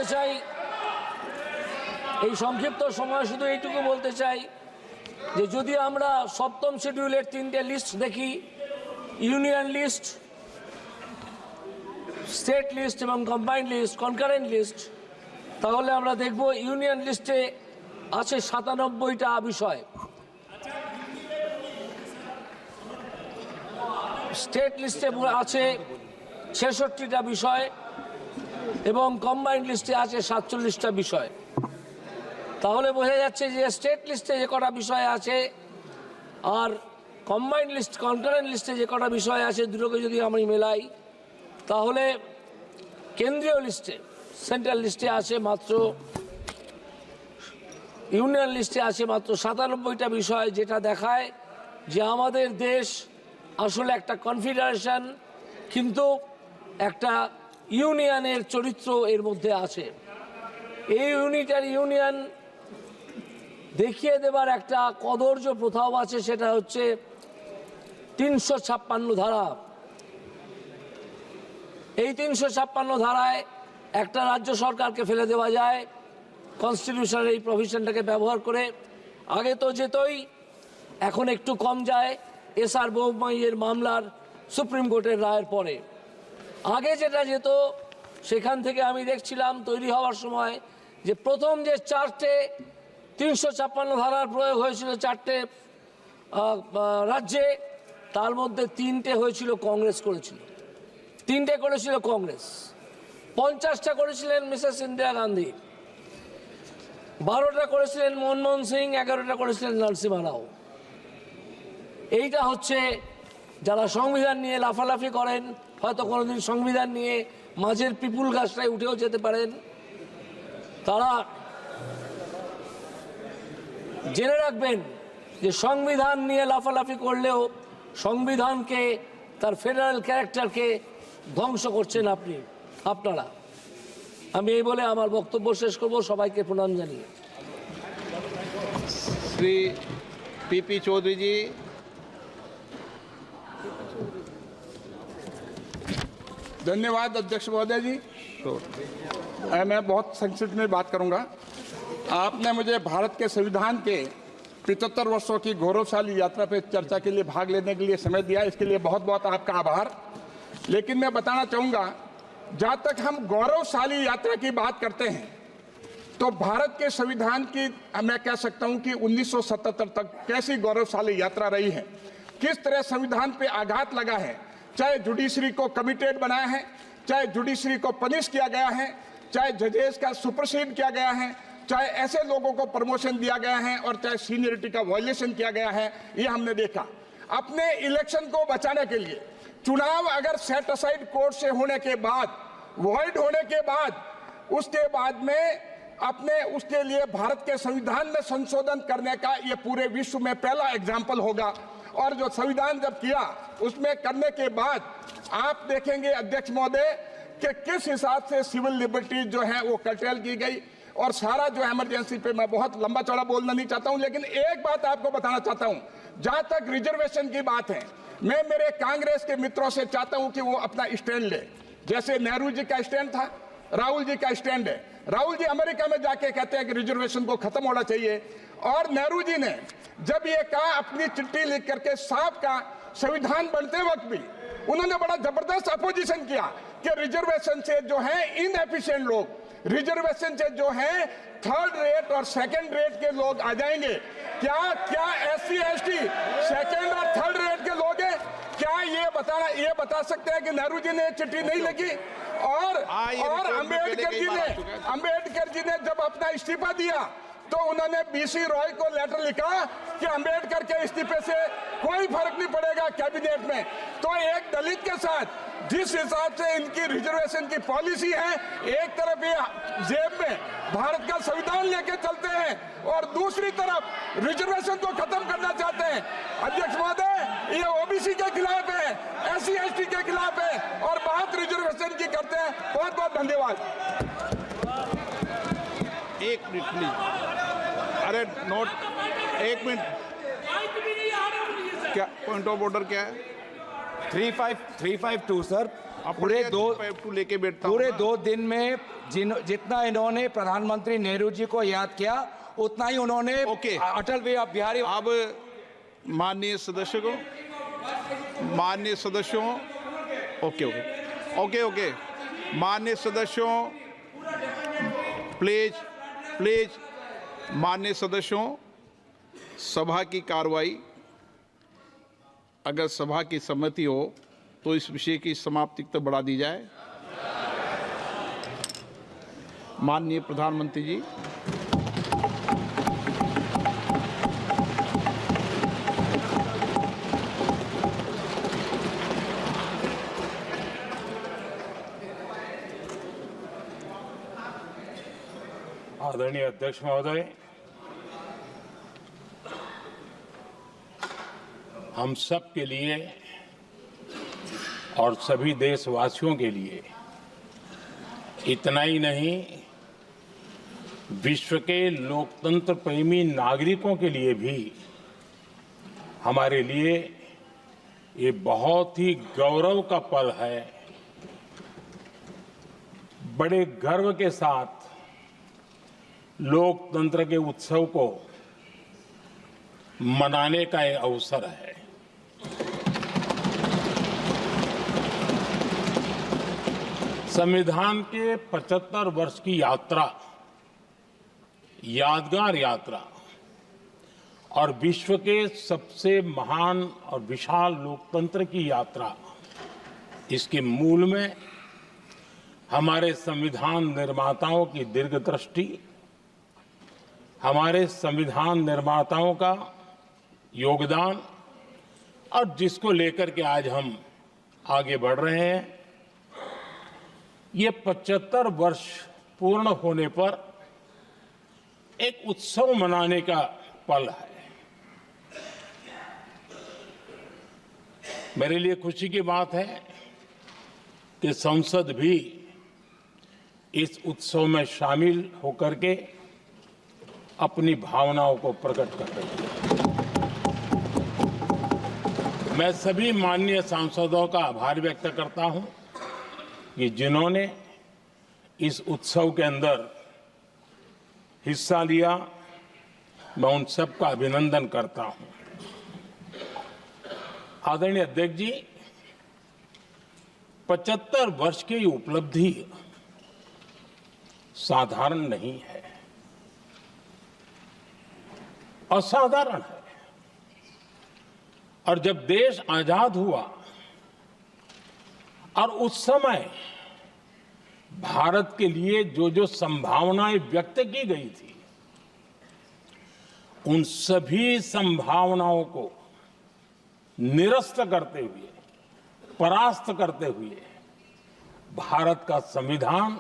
বলতে চাই, এই সংক্ষিপ্ত সময় শুধু এইটুকু বলতে চাই যে যদি আমরা সপ্তম শিডিউলের 3টে লিস্ট দেখি, ইউনিয়ন লিস্ট, স্টেট লিস্ট এবং কম্বাইন্ড লিস্ট, কনকারেন্ট লিস্ট, তাহলে আমরা দেখব ইউনিয়ন লিস্টে আছে 97টা বিষয়, স্টেট লিস্টে আছে 66টা বিষয় এবং কম্বাইন্ড লিস্টে আছে 47টা বিষয়। তাহলে বোঝা যাচ্ছে যে স্টেট লিস্টে যে কটা বিষয় আছে আর কম্বাইন্ড লিস্ট, কনকারেন্ট লিস্টে যে কটা বিষয় আছে, দুটোকে যদি আমি মেলাই তাহলে কেন্দ্রীয় লিস্টে, সেন্ট্রাল লিস্টে আছে মাত্র, ইউনিয়ন লিস্টে আছে মাত্র 97টা বিষয়, যেটা দেখায় যে আমাদের দেশ আসলে একটা কনফেডারেশন, কিন্তু একটা ইউনিয়নের চরিত্র এর মধ্যে আছে। এই ইউনিটারি ইউনিয়ন দেখিয়ে দেবার একটা কদর্য প্রথাও আছে, সেটা হচ্ছে 356 ধারা। এই 356 ধারায় একটা রাজ্য সরকারকে ফেলে দেওয়া যায় কনস্টিটিউশনের এই প্রভিশনটাকে ব্যবহার করে। আগে তো যেতই, এখন একটু কম যায় এসআর বোমাইয়ের মামলার সুপ্রিম কোর্টের রায়ের পরে। আগে যেটা যেত সেখান থেকে আমি দেখছিলাম তৈরি হওয়ার সময় যে প্রথম যে 4টে 356 ধারার প্রয়োগ হয়েছিল 4টে রাজ্যে, তার মধ্যে 3টে হয়েছিল কংগ্রেস করেছিল, 3টে করেছিল কংগ্রেস, 50টা করেছিলেন মিসেস ইন্দিরা গান্ধী, 12টা করেছিলেন মনমোহন সিং, 11টা করেছিলেন নরসিমহা রাও। এইটা হচ্ছে যারা সংবিধান নিয়ে লাফালাফি করেন, হয়তো কোনোদিন সংবিধান নিয়ে মাঝের পিপুল গাছটায় উঠেও যেতে পারেন, তারা জেনে রাখবেন যে সংবিধান নিয়ে লাফালাফি করলেও সংবিধানকে, তার ফেডারেল ক্যারেক্টারকে ধ্বংস করছেন আপনারা। আমি এই বলে আমার বক্তব্য শেষ করব। সবাইকে প্রণাম জানিয়ে। श्री पीपी चौधरी जी। धन्यवाद अध्यक्ष महोदय जी। मैं बहुत संक्षिप्त में बात करूंगा। आपने मुझे भारत के संविधान के 75 वर्षों की गौरवशाली यात्रा पर चर्चा के लिए भाग लेने के लिए समय दिया, इसके लिए बहुत बहुत आपका आभार। लेकिन मैं बताना चाहूँगा, जहाँ तक हम गौरवशाली यात्रा की बात करते हैं तो भारत के संविधान की मैं कह सकता हूँ कि 1977 तक कैसी गौरवशाली यात्रा रही है, किस तरह संविधान पे आघात लगा है, चाहे जुडिशरी को कमिटेड बनाया है, चाहे जुडिशरी को पनिश किया गया है, चाहे जजेस का सुपरसीड किया गया है, चाहे ऐसे लोगों को प्रमोशन दिया गया है और चाहे सीनियरिटी का वायलेशन किया गया है, ये हमने देखा। अपने इलेक्शन को बचाने के लिए चुनाव अगर सेट असाइड कोर्ट से होने के बाद, वॉइड होने के बाद, उसके बाद में अपने उसके लिए भारत के संविधान में संशोधन करने का ये पूरे विश्व में पहला एग्जाम्पल होगा। और जो संविधान जब किया उसमें करने के बाद आप देखेंगे अध्यक्ष महोदय कि किस हिसाब से सिविल लिबर्टीज जो है वो कर्टेल की गई। और सारा जो इमरजेंसी पे मैं बहुत लंबा चौड़ा बोलना नहीं चाहता हूं, लेकिन एक बात आपको बताना चाहता हूं, जहां तक रिजर्वेशन की बात है, मैं मेरे कांग्रेस के मित्रों से चाहता हूं कि वो अपना स्टैंड ले। जैसे नेहरू जी का स्टैंड था, राहुल जी का स्टैंड है। राहुल जी अमेरिका में जाके कहते हैं कि रिजर्वेशन को खत्म होना चाहिए, और नेहरू जी ने जब ये कहा अपनी चिट्ठी लिख करके साहब का, संविधान बनते वक्त भी उन्होंने बड़ा जबरदस्त अपोजिशन किया कि रिजर्वेशन से जो है इनएफिशिएंट लोग, रिजर्वेशन से जो है थर्ड रेट और सेकंड रेट के लोग आ जाएंगे। क्या एससी एसटी सेकंड और थर्ड रेट के लोग हैं? क्या ये बता सकते हैं कि नेहरू जी ने चिट्ठी नहीं लिखी? और अंबेडकर जी ने जब अपना इस्तीफा दिया तो उन्होंने बीसी रॉय को लेटर लिखा कि अंबेडकर के इस्तीफे से कोई फर्क नहीं पड़ेगा कैबिनेट में। तो एक दलित के साथ जिस हिसाब से इनकी रिजर्वेशन की पॉलिसी है, एक तरफ ये जेब में भारत का संविधान लेके चलते हैं और दूसरी तरफ रिजर्वेशन को खत्म करना चाहते हैं। अध्यक्ष महोदय, ये ओबीसी के खिलाफ है, एससी एसटी के खिलाफ है और बात रिजर्वेशन की करते हैं। बहुत बहुत धन्यवाद। एक मिनट प्लीज। अरे नोट, एक मिनट, क्या पॉइंट ऑफ ऑर्डर क्या है? 3532 सर, पूरे दो टू लेके बैठता हूं पूरे ना। 2 दिन में जितना इन्होंने प्रधानमंत्री नेहरू जी को याद किया उतना ही उन्होंने ओके। अटल बिहारी अब माननीय सदस्यों ओके ओके ओके ओके माननीय सदस्यों प्लीज प्लीज माननीय सदस्यों, सभा की कार्रवाई अगर सभा की सहमति हो तो इस विषय की समाप्ति तक बढ़ा दी जाए। माननीय प्रधानमंत्री जी। आदरणीय अध्यक्ष महोदय, हम सब के लिए और सभी देशवासियों के लिए इतना ही नहीं, विश्व के लोकतंत्र प्रेमी नागरिकों के लिए भी हमारे लिए ये बहुत ही गौरव का पल है। बड़े गर्व के साथ लोकतंत्र के उत्सव को मनाने का एक अवसर है। संविधान के 75 वर्ष की यात्रा, यादगार यात्रा और विश्व के सबसे महान और विशाल लोकतंत्र की यात्रा, इसके मूल में हमारे संविधान निर्माताओं की दीर्घदृष्टि, हमारे संविधान निर्माताओं का योगदान और जिसको लेकर के आज हम आगे बढ़ रहे हैं, ये 75 वर्ष पूर्ण होने पर एक उत्सव मनाने का पल है। मेरे लिए खुशी की बात है कि संसद भी इस उत्सव में शामिल होकर के अपनी भावनाओं को प्रकट कर रही है। मैं सभी माननीय सांसदों का आभार व्यक्त करता हूं कि जिन्होंने इस उत्सव के अंदर हिस्सा लिया। मैं उन सबका अभिनंदन करता हूं। आदरणीय अध्यक्ष जी, 75 वर्ष की उपलब्धि साधारण नहीं है, असाधारण है। और जब देश आजाद हुआ और उस समय भारत के लिए जो जो संभावनाएं व्यक्त की गई थी, उन सभी संभावनाओं को निरस्त करते हुए, परास्त करते हुए भारत का संविधान